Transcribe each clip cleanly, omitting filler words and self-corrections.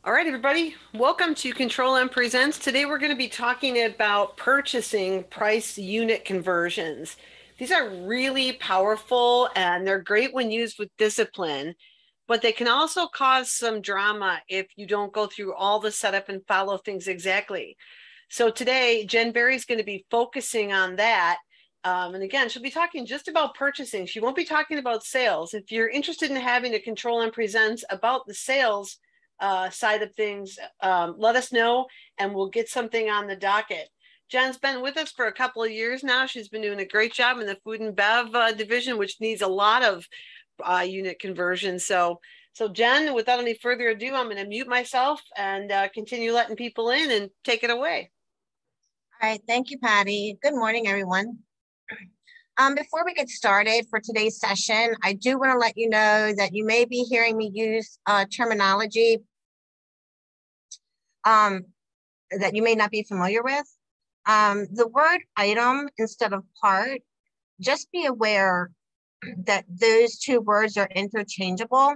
All right, everybody, welcome to Control+M Presents. Today we're going to be talking about purchasing price unit conversions. These are really powerful and they're great when used with discipline, but they can also cause some drama if you don't go through all the setup and follow things exactly. So today, Jenn Berry is going to be focusing on that. And again, she'll be talking just about purchasing. She won't be talking about sales. If you're interested in having a Control+M Presents about the sales side of things, let us know and we'll get something on the docket. Jenn's been with us for a couple of years now. She's been doing a great job in the food and bev division, which needs a lot of unit conversion. So Jenn, without any further ado, I'm going to mute myself and continue letting people in and take it away. All right, thank you, Patty. Good morning, everyone. Before we get started for today's session, I do want to let you know that you may be hearing me use terminology that you may not be familiar with. The word item instead of part, just be aware that those two words are interchangeable.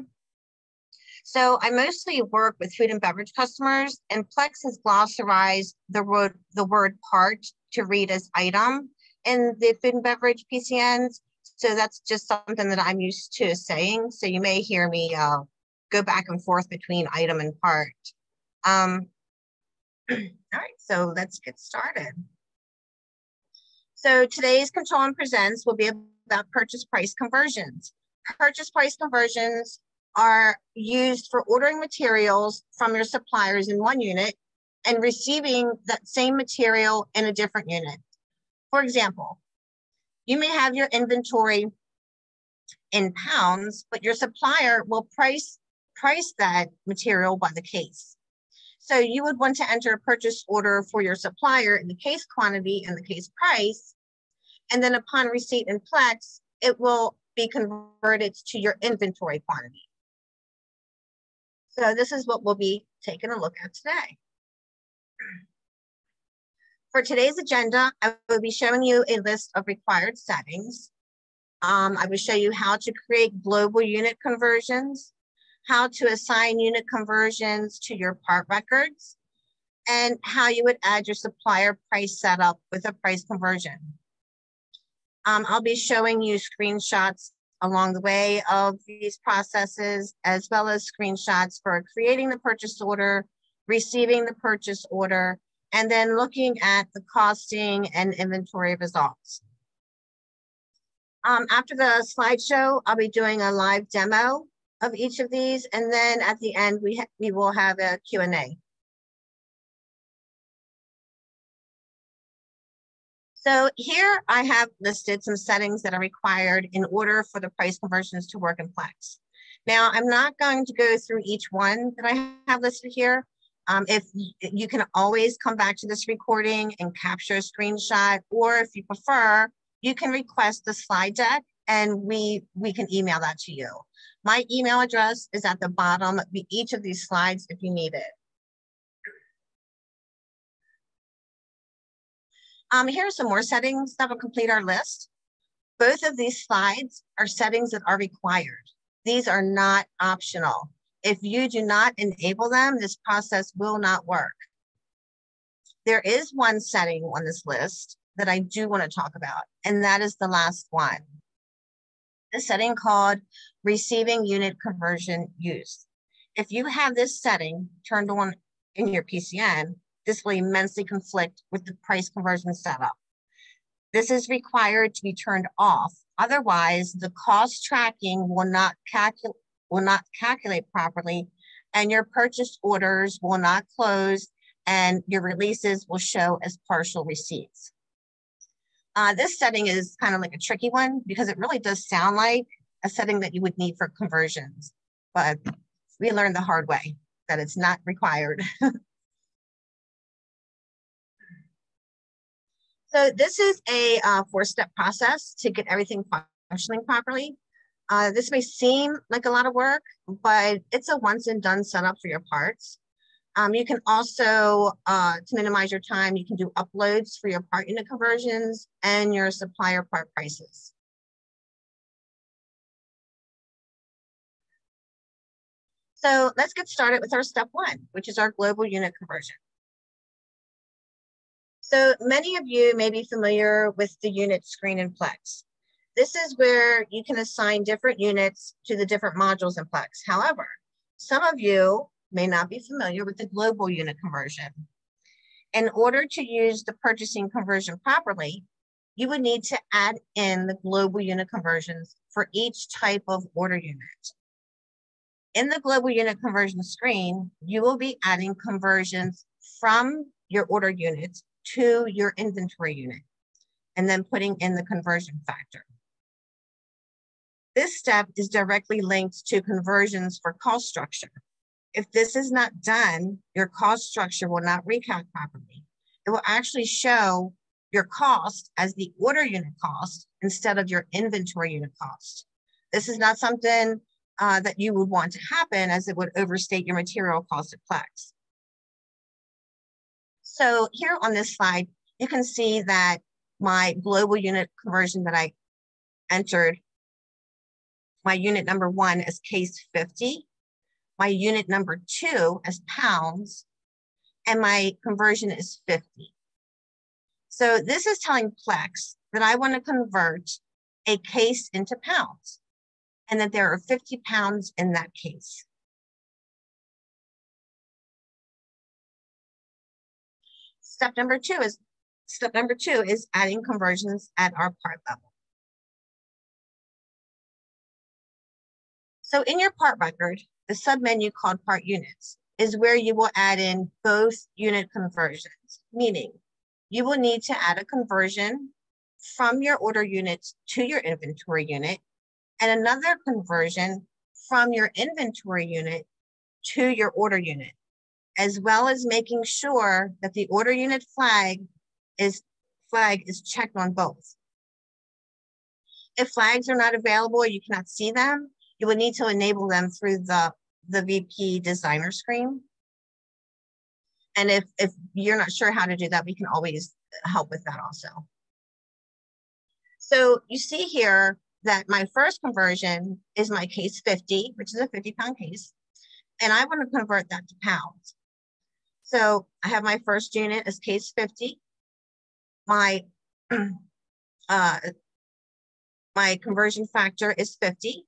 So I mostly work with food and beverage customers, and Plex has glossarized the word part to read as item in the food and beverage PCNs. So that's just something that I'm used to saying. So you may hear me go back and forth between item and part. All right, so let's get started. So today's Control+M Presents will be about purchase price conversions. Purchase price conversions are used for ordering materials from your suppliers in one unit and receiving that same material in a different unit. For example, you may have your inventory in pounds, but your supplier will price that material by the case. So you would want to enter a purchase order for your supplier in the case quantity and the case price, and then upon receipt in Plex, it will be converted to your inventory quantity. So this is what we'll be taking a look at today. For today's agenda, I will be showing you a list of required settings. I will show you how to create global unit conversions, how to assign unit conversions to your part records, and how you would add your supplier price setup with a price conversion. I'll be showing you screenshots along the way of these processes, as well as screenshots for creating the purchase order, receiving the purchase order, and then looking at the costing and inventory results. After the slideshow, I'll be doing a live demo of each of these, and then at the end, we will have a Q&A. So here I have listed some settings that are required in order for the price conversions to work in Plex. Now, I'm not going to go through each one that I have listed here. If you can always come back to this recording and capture a screenshot, or if you prefer, you can request the slide deck and we can email that to you. My email address is at the bottom of each of these slides if you need it. Here are some more settings that will complete our list. Both of these slides are settings that are required. These are not optional. If you do not enable them, this process will not work. There is one setting on this list that I do want to talk about, and that is the last one. The setting called Receiving Unit Conversion Used. If you have this setting turned on in your PCN, this will immensely conflict with the price conversion setup. This is required to be turned off. Otherwise, the cost tracking will not calculate properly, and your purchase orders will not close, and your releases will show as partial receipts. This setting is kind of like a tricky one because it really does sound like a setting that you would need for conversions, but we learned the hard way that it's not required. So this is a 4-step process to get everything functioning properly. This may seem like a lot of work, but it's a once and done setup for your parts. You can also, to minimize your time, you can do uploads for your part unit conversions and your supplier part prices. So let's get started with our step one, which is our global unit conversion. So many of you may be familiar with the unit screen in Plex. This is where you can assign different units to the different modules in Plex. However, some of you may not be familiar with the global unit conversion. In order to use the purchasing conversion properly, you would need to add in the global unit conversions for each type of order unit. In the global unit conversion screen, you will be adding conversions from your order units to your inventory unit, and then putting in the conversion factor. This step is directly linked to conversions for cost structure. If this is not done, your cost structure will not recalc properly. It will actually show your cost as the order unit cost instead of your inventory unit cost. This is not something that you would want to happen, as it would overstate your material cost at Plex. So here on this slide, you can see that my global unit conversion that I entered, my unit number 1 as case 50, my unit number 2 as pounds, and my conversion is 50. So this is telling Plex that I want to convert a case into pounds, and that there are 50 pounds in that case. Step number two is adding conversions at our part level. So in your part record, the submenu called part units is where you will add in both unit conversions, meaning you will need to add a conversion from your order unit to your inventory unit, and another conversion from your inventory unit to your order unit, as well as making sure that the order unit flag is checked on both. If flags are not available or you cannot see them, you would need to enable them through the VP designer screen. And if you're not sure how to do that, we can always help with that also. So you see here that my first conversion is my case 50, which is a 50-pound case, and I want to convert that to pounds. So I have my first unit as case 50. My my conversion factor is 50,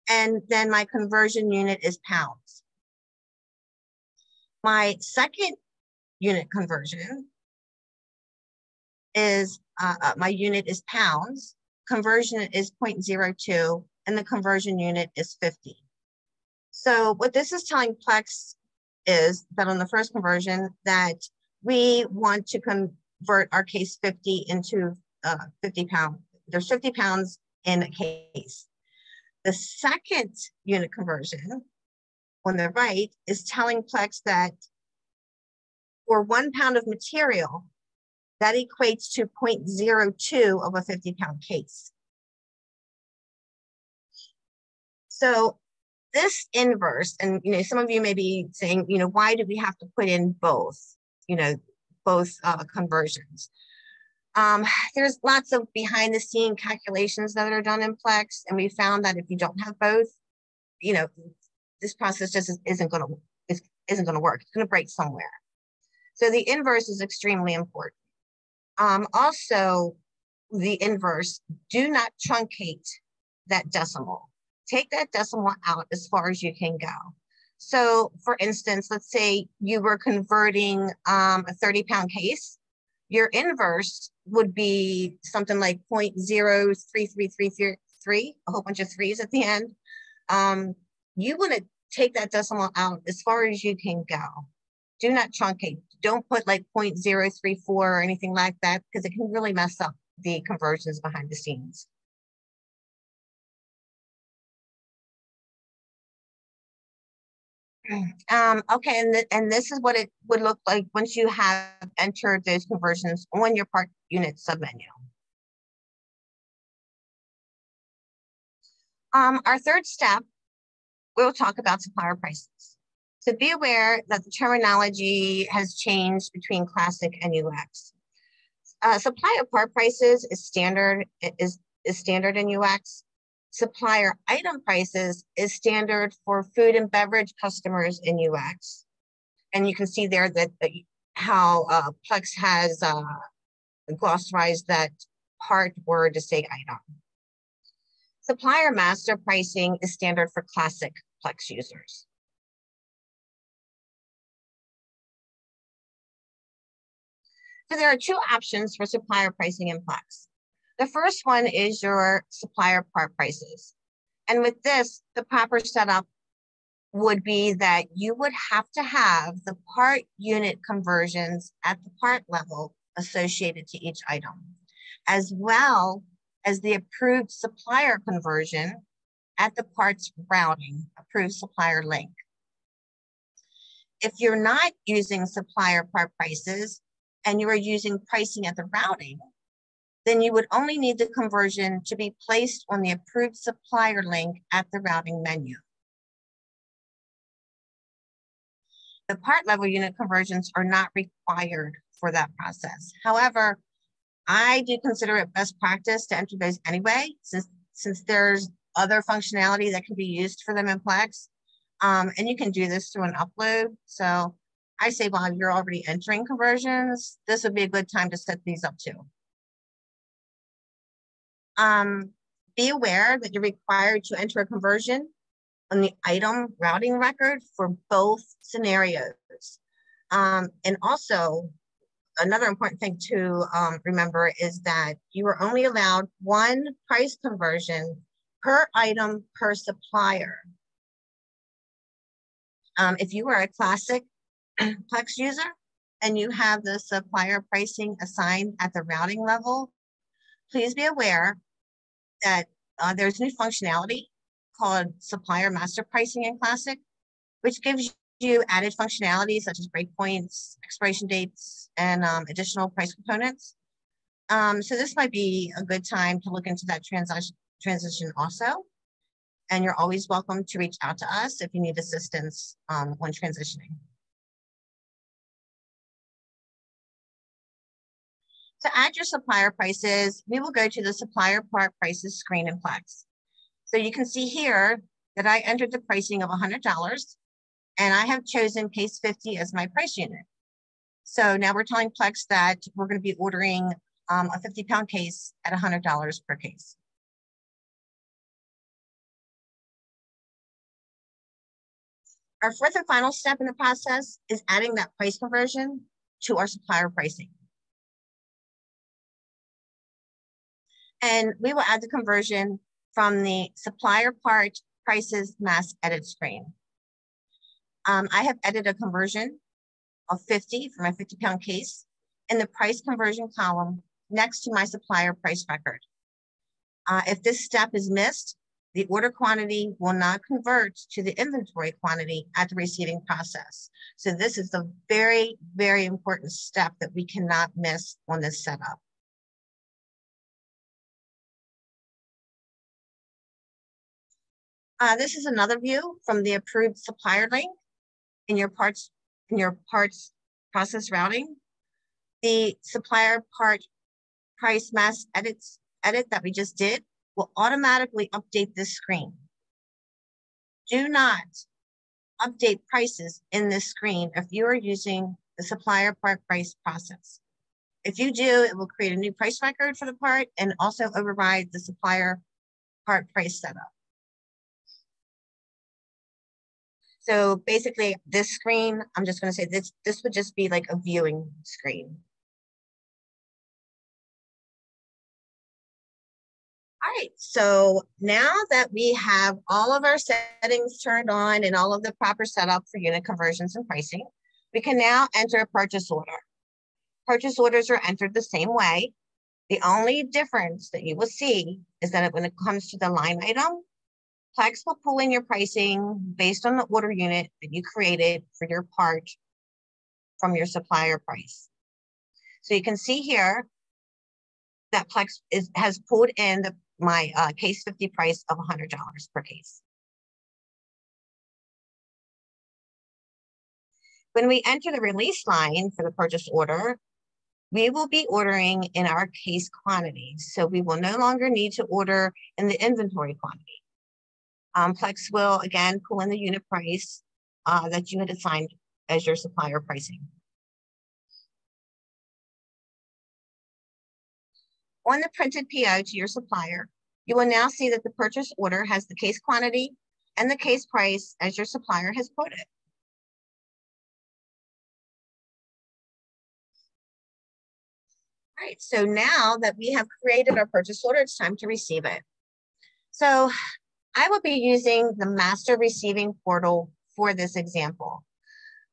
and then my conversion unit is pounds. My second unit conversion is my unit is pounds, conversion is 0.02, and the conversion unit is 50. So what this is telling Plex is that on the first conversion that we want to convert our case 50 into 50 pounds. There's 50 pounds in a case. The second unit conversion on the right is telling Plex that for 1 pound of material, that equates to 0.02 of a 50-pound case. So this inverse, and some of you may be saying, why do we have to put in both, both conversions? There's lots of behind the scene calculations that are done in Plex, and we found that if you don't have both, this process just isn't going to work. It's going to break somewhere. So the inverse is extremely important. Also, the inverse, do not truncate that decimal. Take that decimal out as far as you can go. So for instance, let's say you were converting a 30-pound case. Your inverse would be something like 0.03333, a whole bunch of threes at the end. You want to take that decimal out as far as you can go. Do not truncate. Don't put like 0.034 or anything like that, because it can really mess up the conversions behind the scenes. Okay, and this is what it would look like once you have entered those conversions on your part unit submenu. Our third step, we'll talk about supplier prices. So be aware that the terminology has changed between classic and UX. Supplier part prices is standard in UX. supplier item prices is standard for food and beverage customers in UX. And you can see there that how Plex has glossarized that part word to say item. Supplier master pricing is standard for classic Plex users. So there are two options for supplier pricing in Plex. The first one is your supplier part prices. And with this, the proper setup would be that you would have to have the part unit conversions at the part level associated to each item, as well as the approved supplier conversion at the parts routing, approved supplier link. If you're not using supplier part prices and you are using pricing at the routing, then you would only need the conversion to be placed on the approved supplier link at the routing menu. The part level unit conversions are not required for that process. However, I do consider it best practice to enter those anyway, since there's other functionality that can be used for them in Plex. And you can do this through an upload. So I say while you're already entering conversions, this would be a good time to set these up too. Be aware that you're required to enter a conversion on the item routing record for both scenarios. And also, another important thing to remember is that you are only allowed one price conversion per item per supplier. If you are a classic Plex user and you have the supplier pricing assigned at the routing level, please be aware that there's new functionality called Supplier Master Pricing in Classic, which gives you added functionality such as breakpoints, expiration dates, and additional price components. So this might be a good time to look into that transition also. And you're always welcome to reach out to us if you need assistance when transitioning. To add your supplier prices, we will go to the supplier part prices screen in Plex. So you can see here that I entered the pricing of $100 and I have chosen case 50 as my price unit. So now we're telling Plex that we're going to be ordering a 50-pound case at $100 per case. Our fourth and final step in the process is adding that price conversion to our supplier pricing. And we will add the conversion from the supplier part prices mass edit screen. I have edited a conversion of 50 for my 50-pound case in the price conversion column next to my supplier price record. If this step is missed, the order quantity will not convert to the inventory quantity at the receiving process. So this is a very, very important step that we cannot miss on this setup. This is another view from the approved supplier link in your parts process routing. The supplier part price mass edit that we just did will automatically update this screen. Do not update prices in this screen if you are using the supplier part price process. If you do, it will create a new price record for the part and also override the supplier part price setup. So basically this screen, I'm just going to say this would just be like a viewing screen. All right, so now that we have all of our settings turned on and all of the proper setup for unit conversions and pricing, we can now enter a purchase order. Purchase orders are entered the same way. The only difference that you will see is that when it comes to the line item, Plex will pull in your pricing based on the order unit that you created for your part from your supplier price. So you can see here that Plex has pulled in my case 50 price of $100 per case. When we enter the release line for the purchase order, We will be ordering in our case quantity, so we will no longer need to order in the inventory quantity. Plex will again pull in the unit price that you had assigned as your supplier pricing. On the printed PO to your supplier, you will now see that the purchase order has the case quantity and the case price as your supplier has quoted. All right, so now that we have created our purchase order, it's time to receive it. So I will be using the master receiving portal for this example.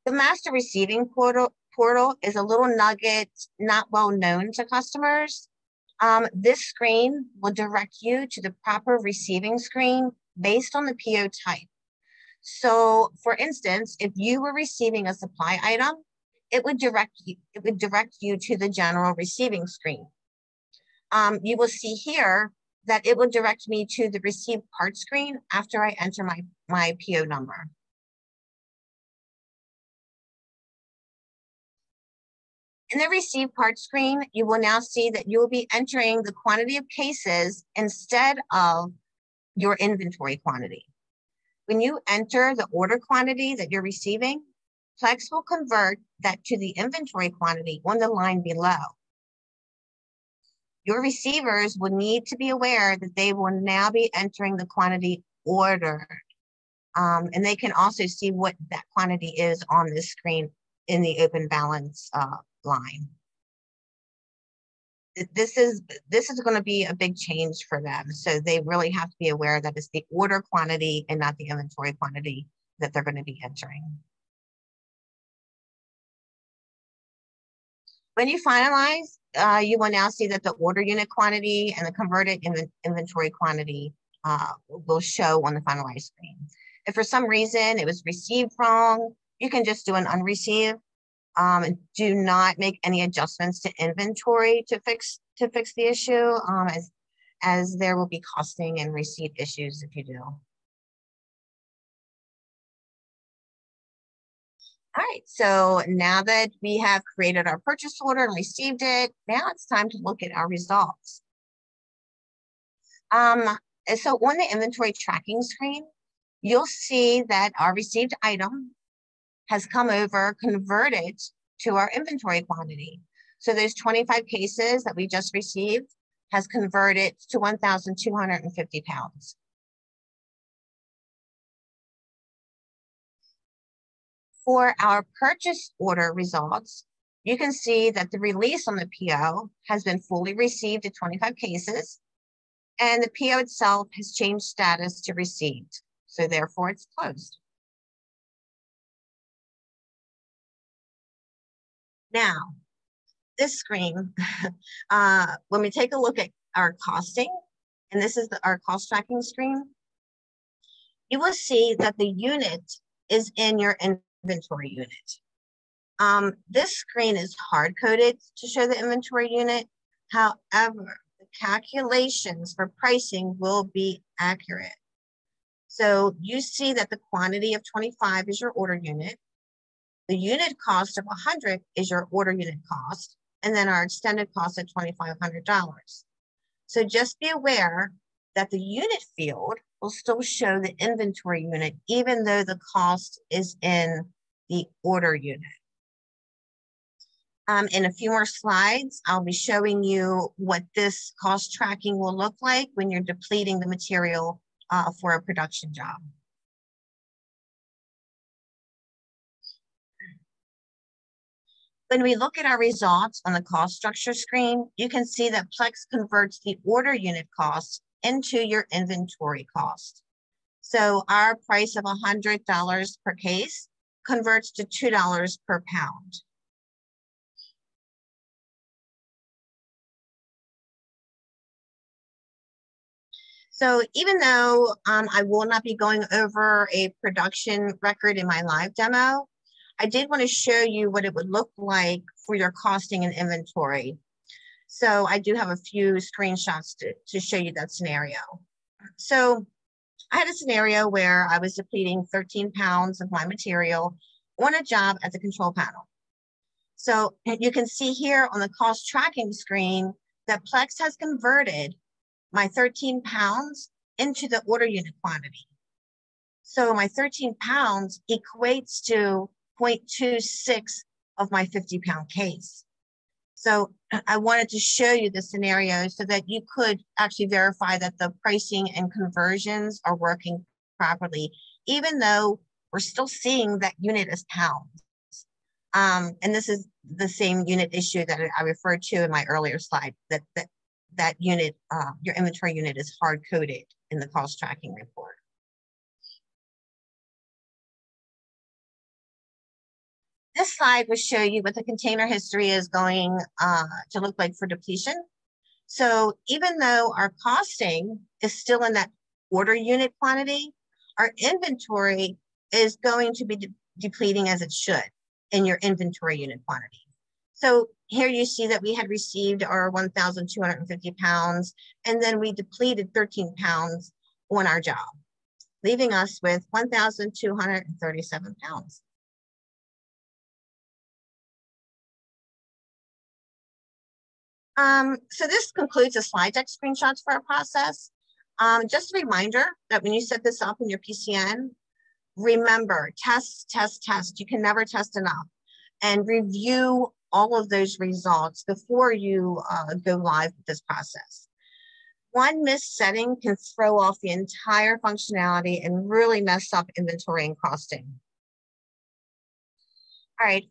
The master receiving portal is a little nugget not well known to customers. This screen will direct you to the proper receiving screen based on the PO type. So for instance, if you were receiving a supply item, it would direct you to the general receiving screen. You will see here that it will direct me to the receive part screen after I enter my PO number. In the receive part screen, you will now see that you will be entering the quantity of cases instead of your inventory quantity. When you enter the order quantity that you're receiving, Plex will convert that to the inventory quantity on the line below. Your receivers will need to be aware that they will now be entering the quantity ordered. And they can also see what that quantity is on this screen in the open balance line. This is going to be a big change for them. So they really have to be aware that it's the order quantity and not the inventory quantity that they're going to be entering. When you finalize, you will now see that the order unit quantity and the converted inventory quantity will show on the finalized screen. If for some reason it was received wrong, you can just do an unreceive. Do not make any adjustments to inventory to fix the issue, as there will be costing and receipt issues if you do. All right, so now that we have created our purchase order and received it, now it's time to look at our results. So on the inventory tracking screen, you'll see that our received item has come over, converted to our inventory quantity. So those 25 cases that we just received has converted to 1,250 pounds. For our purchase order results, you can see that the release on the PO has been fully received at 25 cases, and the PO itself has changed status to received. So therefore it's closed. Now, this screen, when we take a look at our costing, and this is our cost tracking screen, you will see that the unit is in your inventory unit. This screen is hard-coded to show the inventory unit. However, the calculations for pricing will be accurate. So you see that the quantity of 25 is your order unit. The unit cost of 100 is your order unit cost, and then our extended cost at $2,500. So just be aware that the unit field will still show the inventory unit, even though the cost is in the order unit. In a few more slides, I'll be showing you what this cost tracking will look like when you're depleting the material for a production job. When we look at our results on the cost structure screen, you can see that Plex converts the order unit cost into your inventory cost. So our price of $100 per case converts to $2 per pound. So even though I will not be going over a production record in my live demo, I did want to show you what it would look like for your costing and inventory. So I do have a few screenshots to show you that scenario. So I had a scenario where I was depleting 13 pounds of my material on a job at the control panel. So you can see here on the cost tracking screen that Plex has converted my 13 pounds into the order unit quantity. So my 13 pounds equates to 0.26 of my 50-pound case. So I wanted to show you the scenario so that you could actually verify that the pricing and conversions are working properly, even though we're still seeing that unit as pounds. And this is the same unit issue that I referred to in my earlier slide, that unit, your inventory unit is hard-coded in the cost tracking report. This slide will show you what the container history is going to look like for depletion. So even though our costing is still in that order unit quantity, our inventory is going to be depleting as it should in your inventory unit quantity. So here you see that we had received our 1,250 pounds, and then we depleted 13 pounds on our job, leaving us with 1,237 pounds. So this concludes the slide deck screenshots for our process. Just a reminder that when you set this up in your PCN, remember, test, test, test. You can never test enough. And review all of those results before you go live with this process. One missed setting can throw off the entire functionality and really mess up inventory and costing. All right,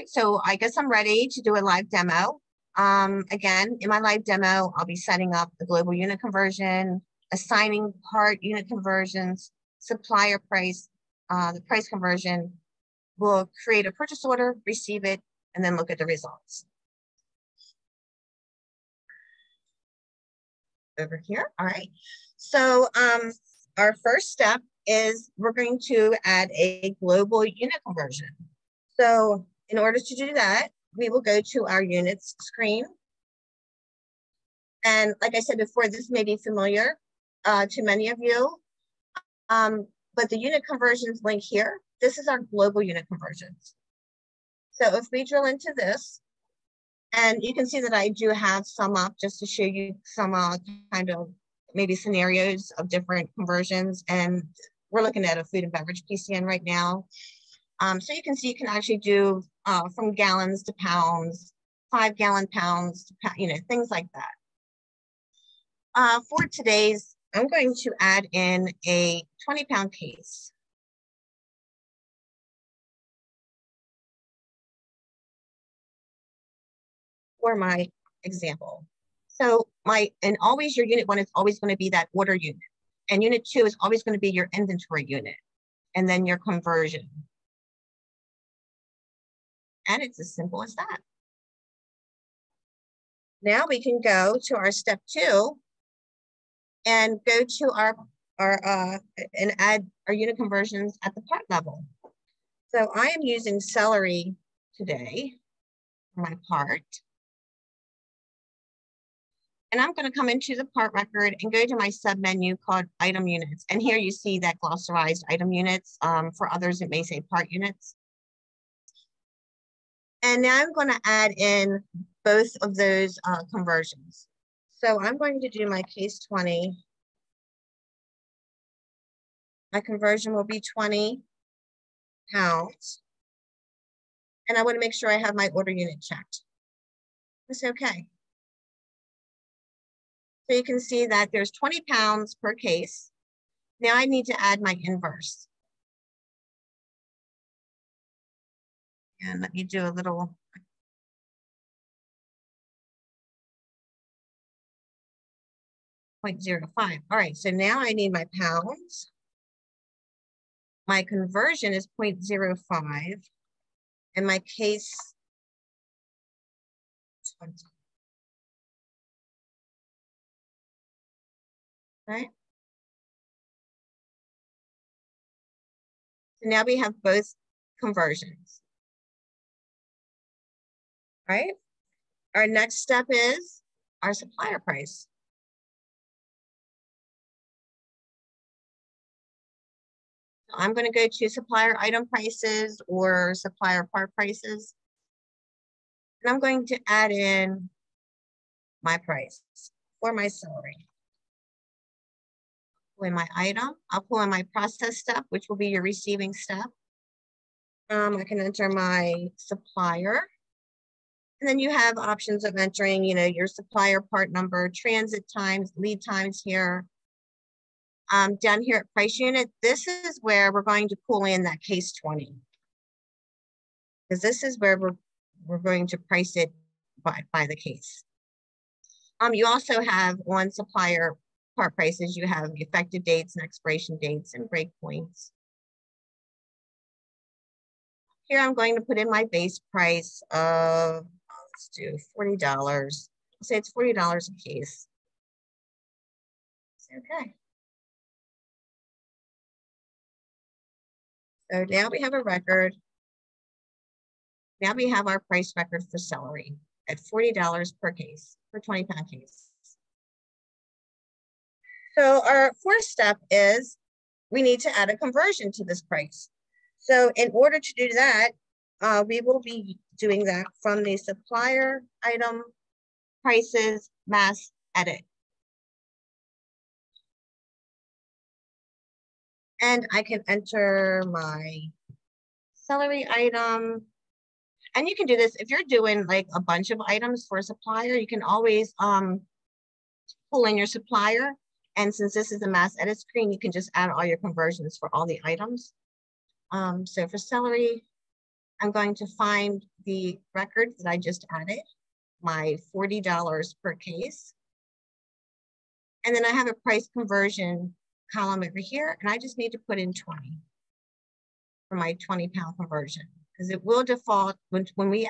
so I guess I'm ready to do a live demo. Again, in my live demo, I'll be setting up the global unit conversion, assigning part unit conversions, supplier price, the price conversion. We'll create a purchase order, receive it, and then look at the results. Over here, all right. So our first step is we're going to add a global unit conversion. So in order to do that, we will go to our units screen. And like I said before, this may be familiar to many of you, but the unit conversions link here, this is our global unit conversions. So if we drill into this, and you can see that I do have some up just to show you some kind of maybe scenarios of different conversions. And we're looking at a food and beverage PCN right now. So you can see you can actually do from gallons to pounds, 5-gallon pounds, to, things like that. For today's, I'm going to add in a 20-pound case. For my example. So and always your unit 1 is always going to be that order unit. And unit 2 is always going to be your inventory unit. And then your conversion. And it's as simple as that. Now we can go to our step 2 and go to our and add our unit conversions at the part level. So I am using celery today for my part. And I'm going to come into the part record and go to my sub-menu called item units. And here you see that glossarized item units. For others, it may say part units. And now I'm going to add in both of those conversions. So I'm going to do my case 20. My conversion will be 20 pounds. And I want to make sure I have my order unit checked. It's okay. So you can see that there's 20 pounds per case. Now I need to add my inverse. And let me do a little. .05. All right, so now I need my pounds. My conversion is 0.05. And my case 20. Right? So now we have both conversions. Right? Our next step is our supplier price. I'm going to go to supplier item prices or supplier part prices. And I'm going to add in my price for my celery. Pull in my item. I'll pull in my process step, which will be your receiving step. I can enter my supplier. And then you have options of entering, your supplier part number, transit times, lead times here. Down here at price unit, this is where we're going to pull in that case 20. Because this is where we're going to price it by the case. You also have on supplier part prices, you have effective dates and expiration dates and breakpoints. Here I'm going to put in my base price of, let's do $40. I'll say it's $40 a case. Okay. So now we have a record. Now we have our price record for celery at $40 per case, per 20-pound case. So our fourth step is we need to add a conversion to this price. So in order to do that, we will be doing that from the supplier item prices mass edit. And I can enter my celery item. And you can do this if you're doing like a bunch of items for a supplier, you can always pull in your supplier. And since this is a mass edit screen, you can just add all your conversions for all the items. So for celery, I'm going to find the record that I just added, my $40 per case. And then I have a price conversion column over here, and I just need to put in 20 for my 20-pound conversion, because it will default when we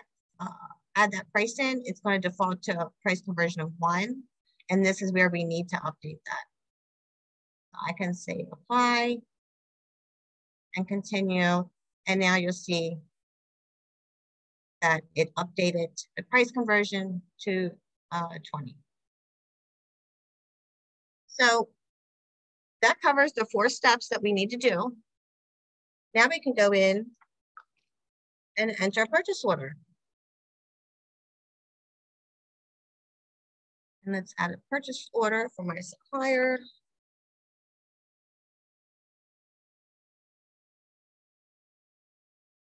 add that price in, it's going to default to a price conversion of 1. And this is where we need to update that. I can say apply and continue. And now you'll see that it updated the price conversion to 20. So that covers the 4 steps that we need to do. Now we can go in and enter a purchase order. And let's add a purchase order for my supplier.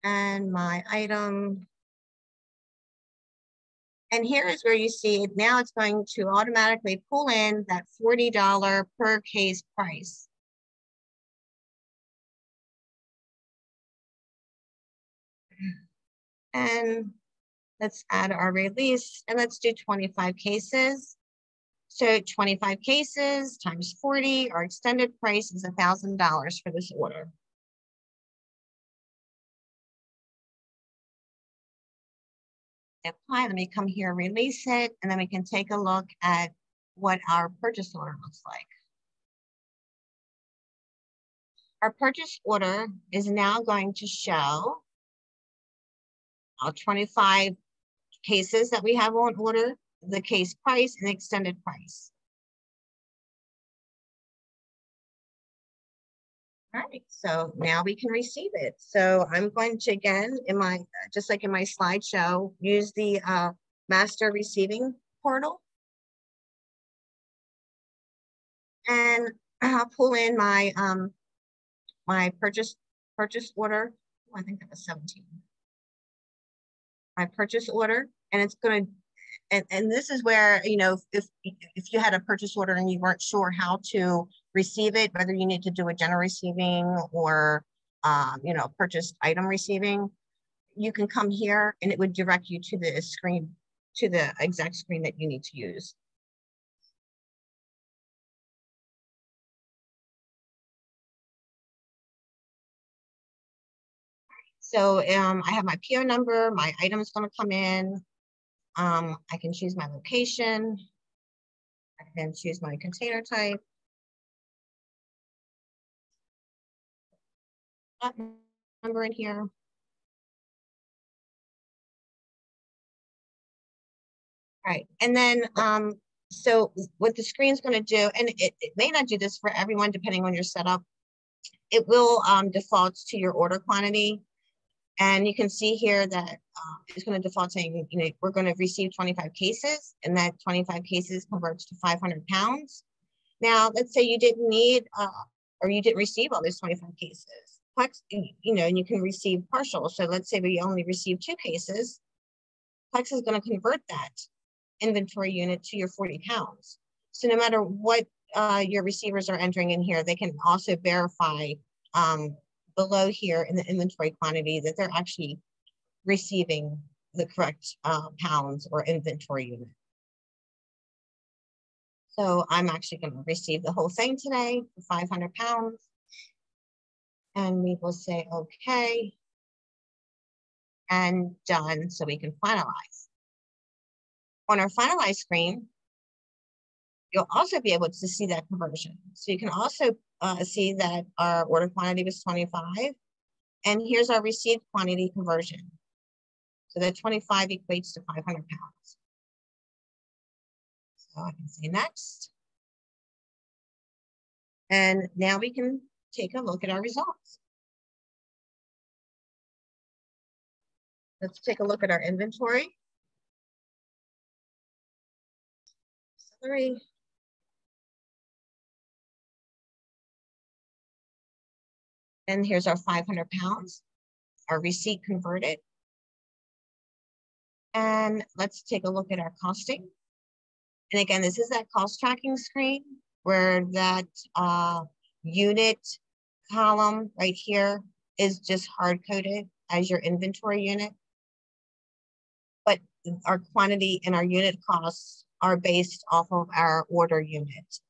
And my item. And here is where you see it. Now it's going to automatically pull in that $40 per case price. And let's add our release, and let's do 25 cases. So 25 cases times 40, our extended price is $1,000 for this order. Apply, let me come here, release it, and then we can take a look at what our purchase order looks like. Our purchase order is now going to show our 25 cases that we have on order, the case price and the extended price. All right, so now we can receive it. So I'm going to, again, just like in my slideshow, use the master receiving portal. And I'll pull in my my purchase order. Oh, I think that was 17. My purchase order, and it's going to, and this is where, if you had a purchase order and you weren't sure how to receive it, whether you need to do a general receiving or purchased item receiving, you can come here and it would direct you to the screen, to the exact screen that you need to use. So I have my PO number, my item is going to come in. I can choose my location. I can choose my container type. Number in here. All right, and then so what the screen's going to do, and it may not do this for everyone depending on your setup, it will default to your order quantity. And you can see here that it's going to default saying, you know, we're going to receive 25 cases, and that 25 cases converts to 500 pounds. Now, let's say you didn't need, or you didn't receive all those 25 cases. Plex, you know, and you can receive partial. So let's say we only receive 2 cases. Plex is going to convert that inventory unit to your 40 pounds. So no matter what your receivers are entering in here, they can also verify below here in the inventory quantity that they're actually receiving the correct pounds or inventory unit. So I'm actually going to receive the whole thing today for 500 pounds. And we will say, okay, and done, so we can finalize. On our finalize screen, you'll also be able to see that conversion. So you can also see that our order quantity was 25, and here's our received quantity conversion. So that 25 equates to 500 pounds. So I can say next. And now we can take a look at our results. Let's take a look at our inventory. Celery. And here's our 500 pounds, our receipt converted. And let's take a look at our costing. And again, this is that cost tracking screen where that unit column right here is just hard coded as your inventory unit. But our quantity and our unit costs are based off of our order unit.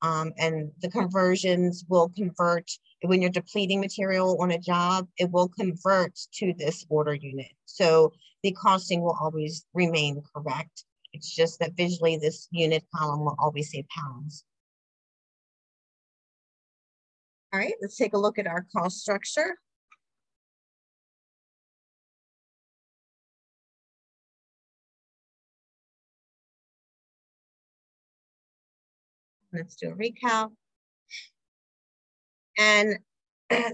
And the conversions will convert when you're depleting material on a job, it will convert to this order unit. So the costing will always remain correct. It's just that visually this unit column will always say pounds. All right, let's take a look at our cost structure. Let's do a recap. And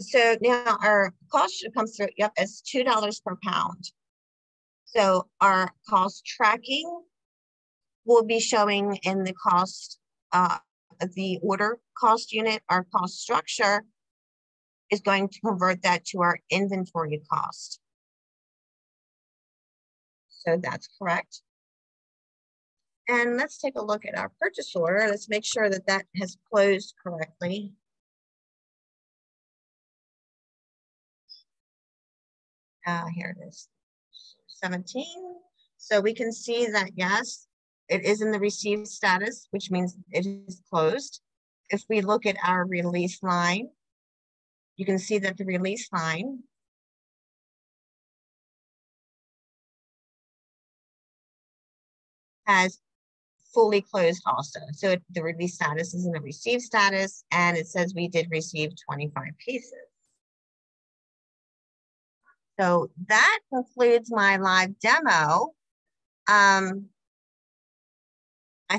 so now our cost should come through, yep, as $2 per pound. So our cost tracking will be showing in the cost, the order cost unit. Our cost structure is going to convert that to our inventory cost. So that's correct. And let's take a look at our purchase order. Let's make sure that that has closed correctly. Here it is, 17. So we can see that, yes, it is in the received status, which means it is closed. If we look at our release line, you can see that the release line has fully closed also. So the release status is in the received status, and it says we did receive 25 pieces. So that concludes my live demo. I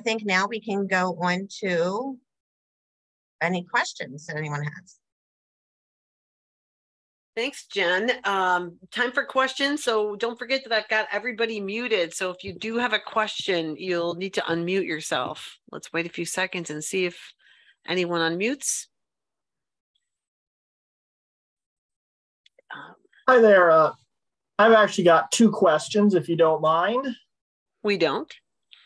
think now we can go on to any questions that anyone has. Thanks, Jen. Time for questions. So don't forget that I've got everybody muted. So if you do have a question, you'll need to unmute yourself. Let's wait a few seconds and see if anyone unmutes. Hi there. I've actually got 2 questions, if you don't mind. We don't.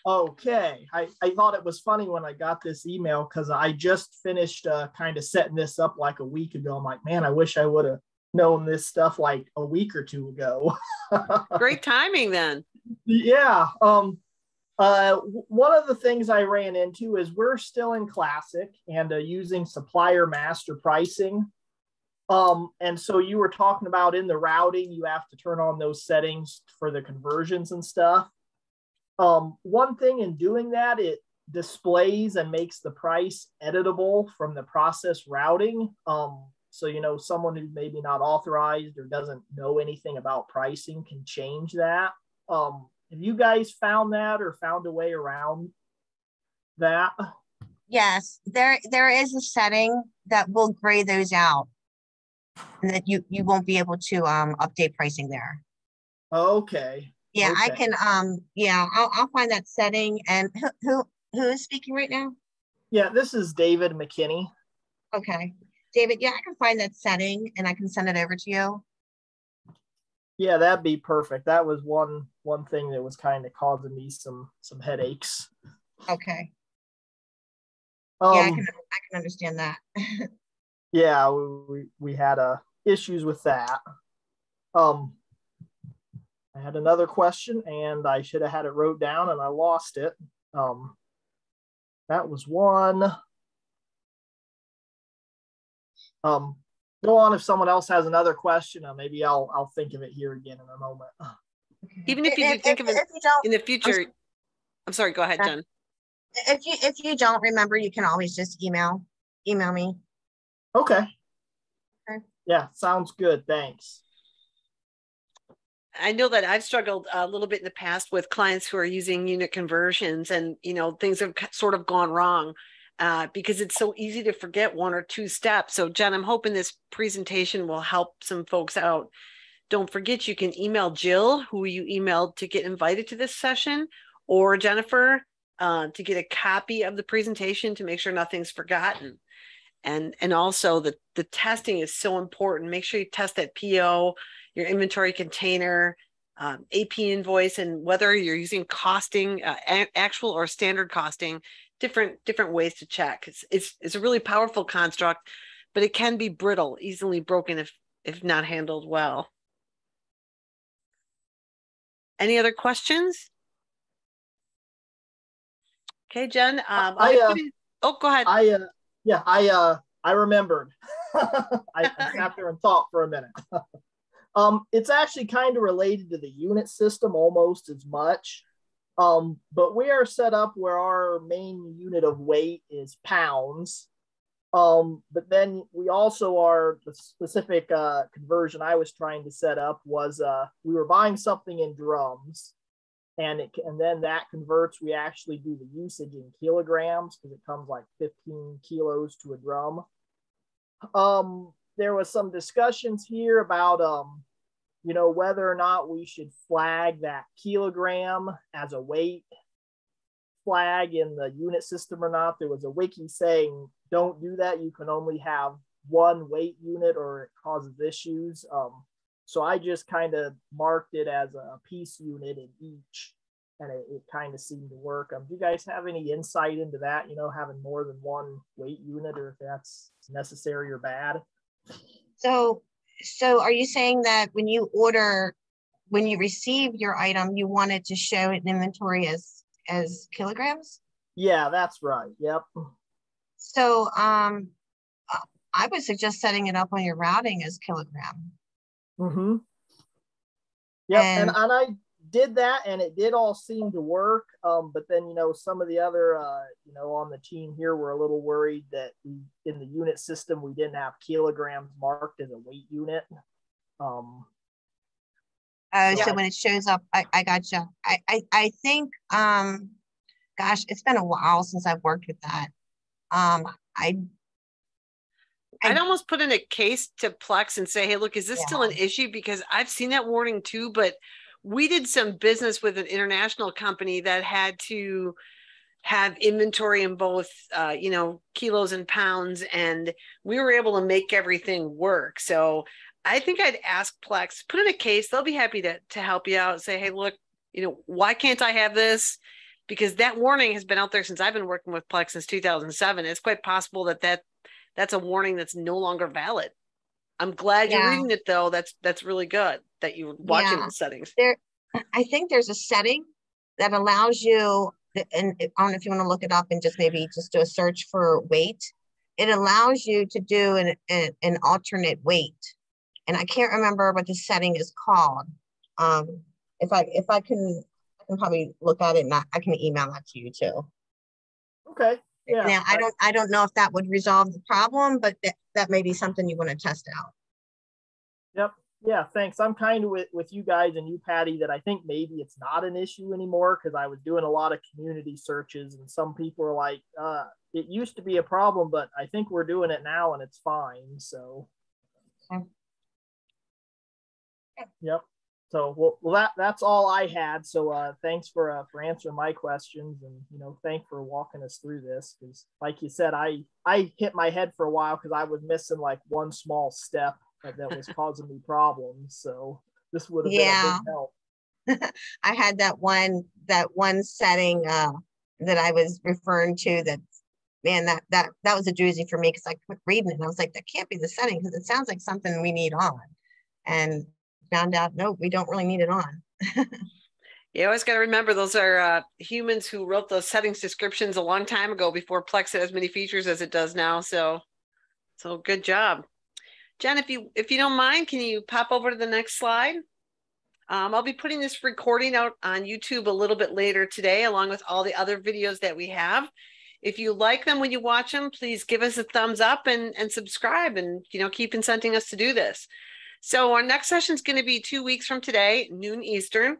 Okay. I thought it was funny when I got this email because I just finished kind of setting this up like a week ago. I'm like, man, I wish I would have known this stuff like a week or 2 ago. Great timing then. Yeah. One of the things I ran into is we're still in Classic and using Supplier master pricing. And so you were talking about in the routing, you have to turn on those settings for the conversions and stuff. One thing in doing that, it displays and makes the price editable from the process routing. So, you know, someone who's maybe not authorized or doesn't know anything about pricing can change that. Have you guys found that or found a way around that? Yes, there is a setting that will gray those out. and that you won't be able to update pricing there. Okay. Yeah, I Okay. can yeah, I'll find that setting. And who is speaking right now? Yeah, this is David McKinney. Okay. David, yeah, I can find that setting and I can send it over to you. Yeah, that'd be perfect. That was one thing that was kind of causing me some headaches. Okay. Yeah, I Um, can understand that. yeah, we had issues with that. Um, I had another question and I should have had it wrote down and I lost it. Um, that was one. Um, Go on if someone else has another question, maybe I'll think of it here again in a moment. Even if you do think of it If you don't, in the future, I'm sorry, go ahead, Jen. if you don't remember, you can always just email me. Okay. Okay. Yeah, sounds good. Thanks. I know that I've struggled a little bit in the past with clients who are using unit conversions, and things have sort of gone wrong because it's so easy to forget one or two steps. So Jen, I'm hoping this presentation will help some folks out. Don't forget, you can email Jill, who you emailed to get invited to this session, or Jennifer to get a copy of the presentation to make sure nothing's forgotten. And also the testing is so important. Make sure you test that PO, your inventory container, AP invoice, and whether you're using costing, actual or standard costing, different ways to check. It's a really powerful construct, but it can be brittle, easily broken if not handled well. Any other questions? Okay, Jen. Oh, go ahead. I remembered. I sat there and thought for a minute. It's actually kind of related to the unit system almost as much. But we are set up where our main unit of weight is pounds. But then we also are the specific conversion I was trying to set up was we were buying something in drums, and then that converts. We actually do the usage in kilograms because it comes like 15 kilos to a drum. There was some discussions here about whether or not we should flag that kilogram as a weight flag in the unit system or not. There was a wiki saying don't do that. You can only have one weight unit or it causes issues. So I just kind of marked it as a piece unit in each, and it kind of seemed to work. Do you guys have any insight into that? Having more than one weight unit, or if that's necessary or bad? So are you saying that when you receive your item, you want it to show an inventory as kilograms? Yeah, that's right. Yep. So I would suggest setting it up on your routing as kilogram. Mm-hmm. Yep. And I did that and it did all seem to work. But then, some of the other, on the team here were a little worried that in the unit system, we didn't have kilograms marked as a weight unit. So when it shows up, I gotcha. I think, gosh, it's been a while since I've worked with that. I'd almost put in a case to Plex and say, hey, look, is this still an issue? Because I've seen that warning too, but we did some business with an international company that had to have inventory in both, kilos and pounds, and we were able to make everything work. So I think I'd ask Plex, put in a case. They'll be happy to help you out. Say, hey, look, why can't I have this? Because that warning has been out there since I've been working with Plex since 2007. It's quite possible that's a warning that's no longer valid. I'm glad you're reading it though. That's really good that you're watching those settings. I think there's a setting that allows you, and I don't know if you want to look it up and just maybe just do a search for weight. It allows you to do an alternate weight. And I can't remember what the setting is called. If I can probably look at it and I can email that to you too. Okay. Yeah. Now I don't know if that would resolve the problem, but that may be something you want to test out. Yep. Yeah, thanks. I'm kind of with you guys and you, Patty, that I think maybe it's not an issue anymore because I was doing a lot of community searches and some people are like, it used to be a problem, but I think we're doing it now and it's fine. So Yep. So that's all I had. So thanks for answering my questions, and thanks for walking us through this, because like you said, I hit my head for a while because I was missing like one small step that was causing me problems. So this would have been a big help. I had that one setting that I was referring to, that man, that was a doozy for me, because I quit reading it and I was like, that can't be the setting, because it sounds like something we need on, and found out, no, we don't really need it on. You always got to remember, those are humans who wrote those settings descriptions a long time ago, before Plex had as many features as it does now. So good job. Jen, if you don't mind, can you pop over to the next slide? I'll be putting this recording out on YouTube a little bit later today, along with all the other videos that we have. If you like them when you watch them, please give us a thumbs up and subscribe, and keep incenting us to do this. So our next session is going to be 2 weeks from today, noon Eastern.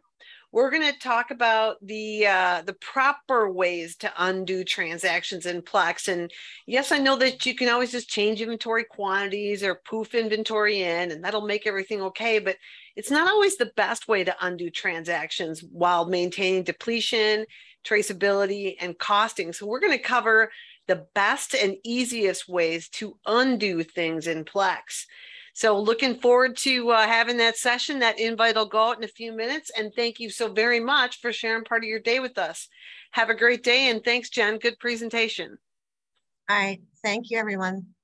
We're going to talk about the proper ways to undo transactions in Plex. And yes, I know that you can always just change inventory quantities or poof inventory in, and that'll make everything okay. But it's not always the best way to undo transactions while maintaining depletion, traceability, and costing. So we're going to cover the best and easiest ways to undo things in Plex. So looking forward to having that session. That invite will go out in a few minutes. And thank you so very much for sharing part of your day with us. Have a great day. And thanks, Jen. Good presentation. All right. Thank you, everyone.